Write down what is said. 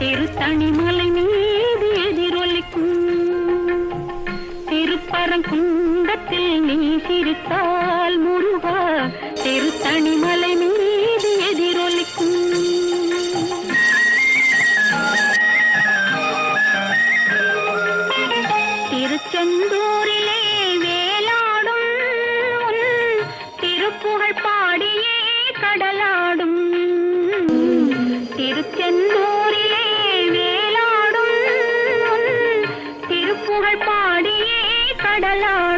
திருத்தணிமலை மீது எதிரொலிக்கும் திருப்பரங்குன்றத்தில் நீ சிரித்தால் முருகா திருத்தணிமலை மீது எதிரொலிக்கும் திருச்செந்தூரிலே வேலாடும் திருப்புகழ் பாடியே கடலாடும் திருச்செந்தூரிலே வேலாடும் திருப்புகழ் பாடியே கடலாடும்